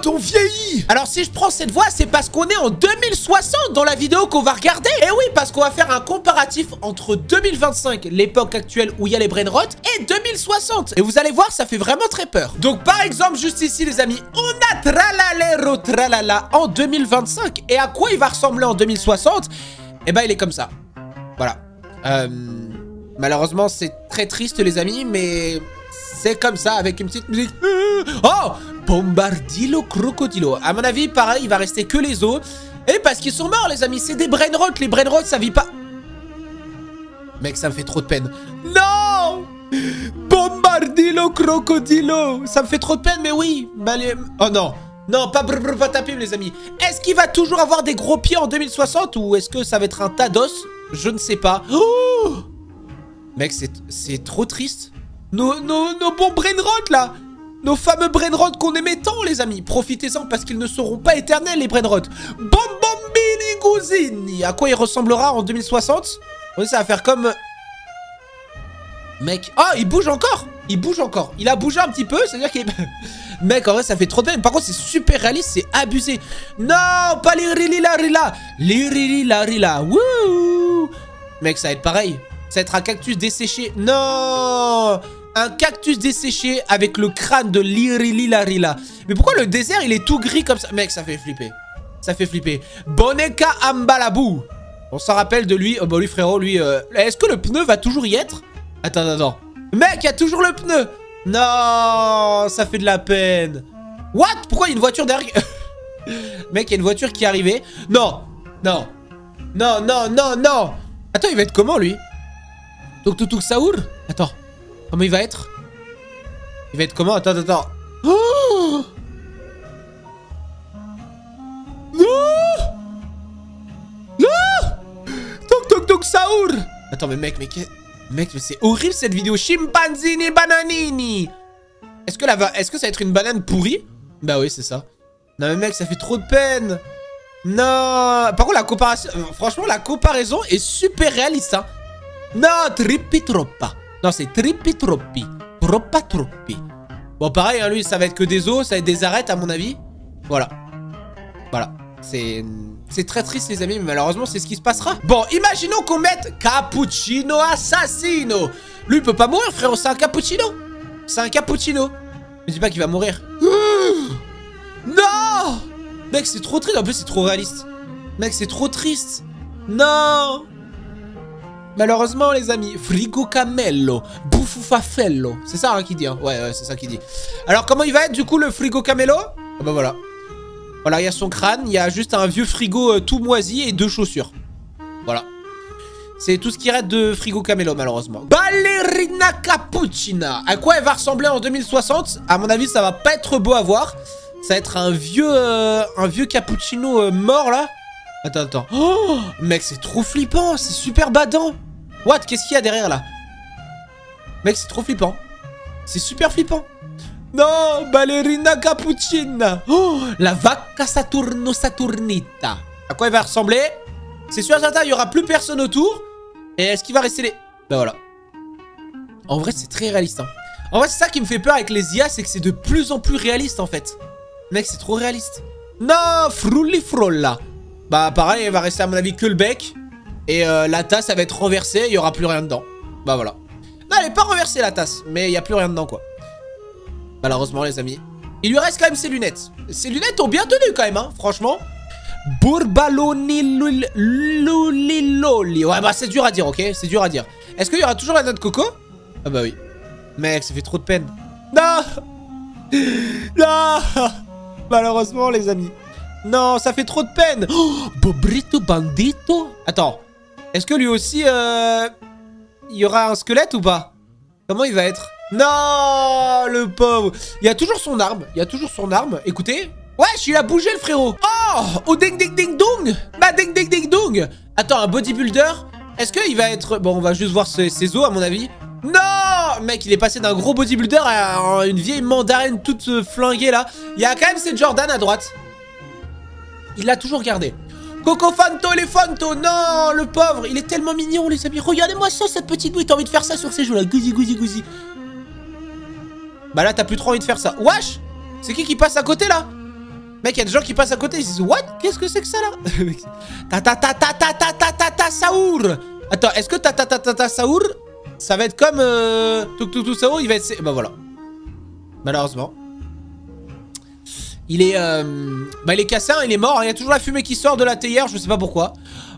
on vieillit. Alors si je prends cette voie, c'est parce qu'on est en 2060 dans la vidéo qu'on va regarder. Et oui, parce qu'on va faire un comparatif entre 2025, l'époque actuelle où il y a les brainrot, et 2060. Et vous allez voir, ça fait vraiment très peur. Donc par exemple, juste ici les amis, on a Tralalero Tralala en 2025. Et à quoi il va ressembler en 2060? Eh ben il est comme ça. Voilà. Malheureusement, c'est très triste les amis, mais c'est comme ça avec une petite musique. Oh, Bombardilo Crocodilo. À mon avis, pareil, il va rester que les os. Et parce qu'ils sont morts les amis, c'est des brainrot. Les brainrot, ça vit pas. Mec, ça me fait trop de peine. Non, Bombardilo Crocodilo. Ça me fait trop de peine, mais oui. Oh non. Non, pas tapim les amis. Est-ce qu'il va toujours avoir des gros pieds en 2060 ou est-ce que ça va être un tas d'os? Je ne sais pas. Oh, mec, c'est trop triste. Nos bons brainrot là. Nos fameux brainrot qu'on aimait tant les amis. Profitez-en parce qu'ils ne seront pas éternels les brainrot. Bombini Guzini. À quoi il ressemblera en 2060? Oui, ça va faire comme... Mec, oh, il bouge encore. Il bouge encore. Il a bougé un petit peu, c'est-à-dire qu'il... Mec, en vrai, ça fait trop de peine. Par contre, c'est super réaliste, c'est abusé. Non, pas l'irilarila. L'irilarila. Wouh. Mec, ça va être pareil. Ça va être un cactus desséché. Non, un cactus desséché avec le crâne de l'irilarila. Mais pourquoi le désert, il est tout gris comme ça? Mec, ça fait flipper. Ça fait flipper. Boneka Ambalabou. On s'en rappelle de lui. Oh, bah lui, frérot, lui... Est-ce que le pneu va toujours y être? Attends. Mec, il y a toujours le pneu. Non, ça fait de la peine. What? Pourquoi il y a une voiture derrière? Mec, il y a une voiture qui est arrivée. Non. Attends, il va être comment, lui? Tuk Saour? Attends. Comment il va être? Il va être comment? Attends. Oh, non. Tuk Saour. Attends, mais mec, mais c'est horrible cette vidéo. Chimpanzini bananini. Est-ce que ça va être une banane pourrie? Bah oui, c'est ça. Non mais mec, ça fait trop de peine. Non. Par contre, la comparaison... franchement, la comparaison est super réaliste, hein. Non, trippi-troppa. Non, c'est trippi-troppi. Troppa-troppi. Bon, pareil, hein, lui, ça va être que des os. Ça va être des arêtes, à mon avis. Voilà. C'est très triste les amis, mais malheureusement c'est ce qui se passera. Bon, imaginons qu'on mette Cappuccino Assassino. Lui il peut pas mourir frérot, c'est un cappuccino. C'est un cappuccino. Me dis pas qu'il va mourir. Non. Mec, c'est trop triste, en plus c'est trop réaliste. Mec, c'est trop triste. Non. Malheureusement les amis, Frigo Camello, Bouffafello. C'est ça hein, qui dit hein. Ouais, c'est ça qui dit. Alors comment il va être du coup le Frigo Camello? Ah bah voilà. Voilà, il y a son crâne, il y a juste un vieux frigo tout moisi et 2 chaussures. Voilà. C'est tout ce qui reste de Frigo Camello, malheureusement. Ballerina Cappuccina. À quoi elle va ressembler en 2060? À mon avis, ça va pas être beau à voir. Ça va être un vieux cappuccino mort, là. Attends. Oh, mec, c'est trop flippant. C'est super badant. What? Qu'est-ce qu'il y a derrière, là? Mec, c'est trop flippant. C'est super flippant. Non, ballerina cappuccina. Oh, la vacca Saturnita. À quoi il va ressembler? C'est sûr certain, il y aura plus personne autour. Et est-ce qu'il va rester les... Ben voilà. En vrai, c'est très réaliste. Hein. En vrai, c'est ça qui me fait peur avec les IA, c'est que c'est de plus en plus réaliste en fait. Mec, c'est trop réaliste. Non, frulli frolla. Bah pareil, il va rester à mon avis que le bec. Et la tasse, elle va être renversée, il y aura plus rien dedans. Bah voilà. Non, elle est pas renversée la tasse, mais il y a plus rien dedans quoi. Malheureusement les amis. Il lui reste quand même ses lunettes. Ses lunettes ont bien tenu quand même hein, franchement. Bourbaloni luliloli. Ouais bah c'est dur à dire ok. C'est dur à dire. Est-ce qu'il y aura toujours la noix de coco? Ah bah oui. Mec ça fait trop de peine. Non. Non. Malheureusement les amis. Non ça fait trop de peine. Oh, Bobrito Bandito. Attends. Est-ce que lui aussi il y aura un squelette ou pas? Comment il va être? Non, le pauvre. Il y a toujours son arme. Écoutez. Wesh, il a bougé le frérot. Oh, ding ding ding dong. Bah ding ding ding dong. Attends, un bodybuilder. Est-ce qu'il va être... Bon, on va juste voir ses os à mon avis. Non. Mec, il est passé d'un gros bodybuilder à une vieille mandarine toute flinguée là. Il y a quand même cette Jordan à droite. Il l'a toujours gardé. Coco Fanto Elefanto. Non, le pauvre. Il est tellement mignon les amis. Regardez-moi ça, cette petite bouille. T'as envie de faire ça sur ses joues là. Gouzi, gouzi, gouzi. Bah là, t'as plus trop envie de faire ça. Wesh. C'est qui passe à côté là? Mec, il y a des gens qui passent à côté, ils se disent what? Qu'est-ce que c'est que ça là? Ta Saour. Attends, est-ce que ta Saour, ça va être comme Tuk Saour, il va être... Bah voilà. Malheureusement. Il est il est cassé, hein, il est mort, hein. Il y a toujours la fumée qui sort de la théière, je sais pas pourquoi.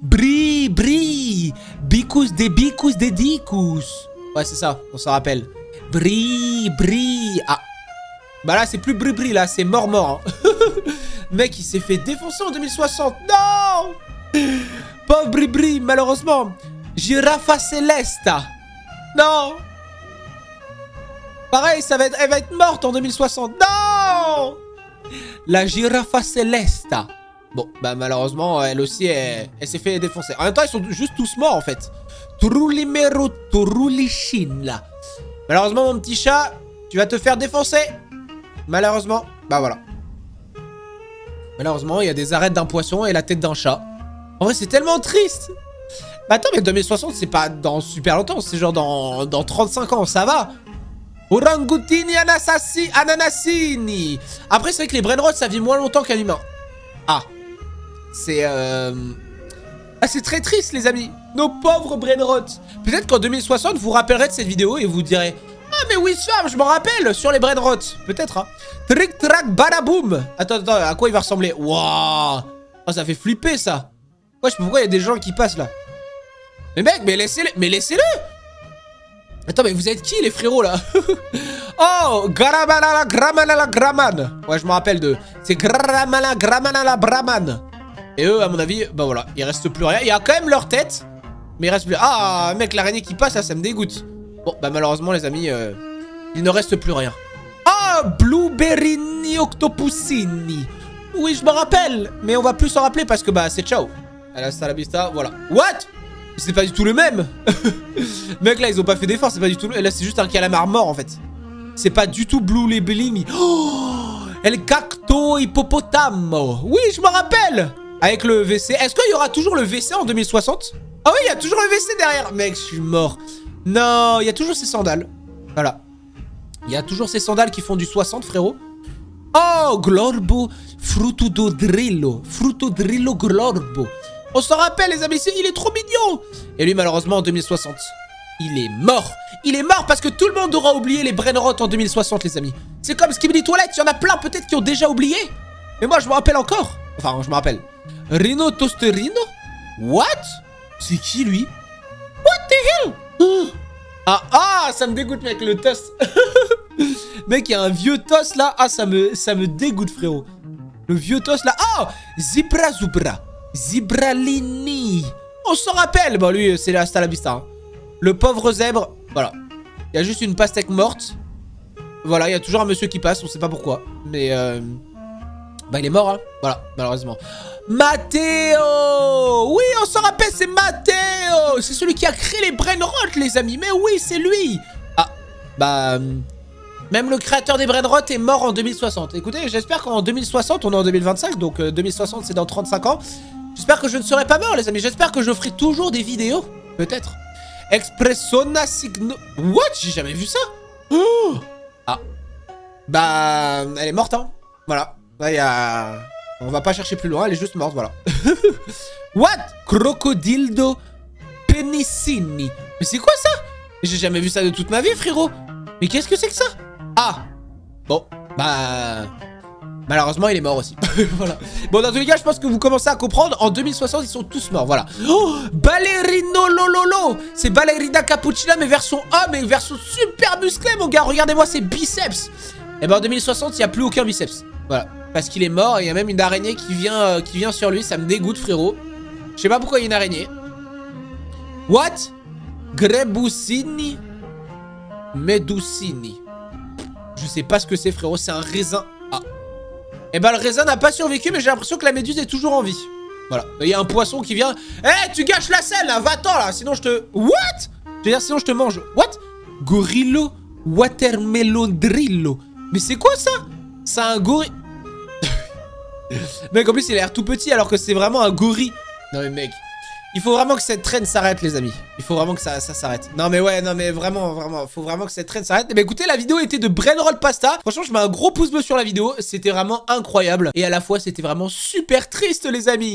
Bri, bicus des dicus. Ouais, c'est ça, on s'en rappelle. Bri. Ah. Bah là, c'est plus bri, là, c'est mort. Hein. Mec, il s'est fait défoncer en 2060. Non! Pauvre bri, malheureusement. Girafa Celesta. Non! Pareil, elle va être morte en 2060. Non! La Girafa Celesta. Bon, bah malheureusement, elle aussi, elle s'est fait défoncer. En même temps, ils sont juste tous morts, en fait. Turulimero Turulishin, là. Malheureusement, mon petit chat, tu vas te faire défoncer. Malheureusement, bah voilà. Malheureusement, il y a des arêtes d'un poisson et la tête d'un chat. En vrai, c'est tellement triste. Bah attends, mais 2060, c'est pas dans super longtemps. C'est genre dans 35 ans, ça va. Orangutini ananasini. Après, c'est vrai que les brainrots, ça vit moins longtemps qu'un humain. Ah. C'est c'est très triste, les amis. Nos pauvres brainrots. Peut-être qu'en 2060, vous vous rappellerez de cette vidéo et vous direz... Ah mais oui, Swam, je m'en rappelle, sur les brainrots. Peut-être, hein. Trick, track, badaboum. Attends, à quoi il va ressembler? Waouh. Oh, ça fait flipper, ça. Ouais, je sais pas pourquoi il y a des gens qui passent, là. Mais mec, mais laissez-le. Attends, mais vous êtes qui, les frérots, là? Oh, Garamanala, Gramanala, Graman. Ouais, je me rappelle d'eux. C'est Gramala, Gramanala, Brahman. Et eux, à mon avis, bah voilà, il reste plus rien. Il y a quand même leur tête, mais il reste plus... Ah, mec, l'araignée qui passe, là, ça me dégoûte. Bon, bah malheureusement, les amis, il ne reste plus rien. Ah, Blueberry Octopusini. Oui, je me rappelle, mais on va plus s'en rappeler parce que, bah, c'est ciao. Hasta la vista, voilà. What? C'est pas du tout le même. Mec, là, ils ont pas fait d'effort, c'est pas du tout le... Là, c'est juste un calamar mort, en fait. C'est pas du tout Blue Belly. Oh, El Cacto Hippopotamo. Oui, je me rappelle. Avec le WC. Est-ce qu'il y aura toujours le WC en 2060? Ah oui, il y a toujours le WC derrière. Mec, je suis mort. Non, il y a toujours ces sandales. Voilà. Il y a toujours ces sandales qui font du 60, frérot. Oh, Glorbo Frutodrillo. Frutodrillo Glorbo. On s'en rappelle, les amis, il est trop mignon. Et lui, malheureusement, en 2060, il est mort. Il est mort parce que tout le monde aura oublié les brainrots en 2060, les amis. C'est comme Skibidi Toilette, il y en a plein peut-être qui ont déjà oublié. Mais moi, je me rappelle encore. Enfin, je me rappelle. Rhino Tosterino? What? C'est qui, lui? What the hell? Ah, ça me dégoûte, mec, le toss. Mec, il y a un vieux toss, là. Ah, ça me dégoûte, frérot. Le vieux toss, là. Oh, Zebra Zubra. Zibralini. On s'en rappelle. Bon, lui, c'est hasta la vista. Hein. Le pauvre zèbre. Voilà. Il y a juste une pastèque morte. Voilà, il y a toujours un monsieur qui passe. On sait pas pourquoi. Mais, bah, il est mort, hein. Voilà, malheureusement. Matteo. Oui, on s'en rappelle, c'est Matteo. C'est celui qui a créé les brainrots, les amis. Mais oui, c'est lui. Ah, bah... Même le créateur des brainrots est mort en 2060. Écoutez, j'espère qu'en 2060, on est en 2025. Donc, 2060, c'est dans 35 ans. J'espère que je ne serai pas mort, les amis. J'espère que je ferai toujours des vidéos. Peut-être. Expressona signo... What? J'ai jamais vu ça. Oh. Ah. Bah, elle est morte, hein. Voilà. Là, il y a... On va pas chercher plus loin, elle est juste morte, voilà. What? Crocodildo Penicini. Mais c'est quoi ça? J'ai jamais vu ça de toute ma vie, frérot. Mais qu'est-ce que c'est que ça? Ah. Bon, bah... Malheureusement, il est mort aussi. Voilà. Bon, dans tous les cas, je pense que vous commencez à comprendre. En 2060, ils sont tous morts, voilà. Oh, Ballerino Lololo. C'est Ballerina Cappuccina, mais version homme et version super musclée, mon gars. Regardez-moi ses biceps. Et ben en 2060, il n'y a plus aucun biceps. Voilà. Parce qu'il est mort et il y a même une araignée qui vient sur lui. Ça me dégoûte, frérot. Je sais pas pourquoi il y a une araignée. What? Grebusini Medusini. Je sais pas ce que c'est, frérot. C'est un raisin. Ah. Et ben le raisin n'a pas survécu, mais j'ai l'impression que la méduse est toujours en vie. Voilà. Il y a un poisson qui vient. Eh, tu gâches la scène là. Va-t'en là. Sinon je te... What? Je veux dire, sinon je te mange. What? Gorillo Watermelondrillo. Mais c'est quoi ça? C'est un gorille. Mec, en plus, il a l'air tout petit alors que c'est vraiment un gorille. Non, mais mec, Il faut vraiment que cette traîne s'arrête, les amis. Il faut vraiment que ça s'arrête. Non, mais ouais, non, mais vraiment, vraiment. Faut vraiment que cette traîne s'arrête. Eh ben, écoutez, la vidéo était de Brainroll Pasta. Franchement, je mets un gros pouce bleu sur la vidéo. C'était vraiment incroyable. Et à la fois, c'était vraiment super triste, les amis.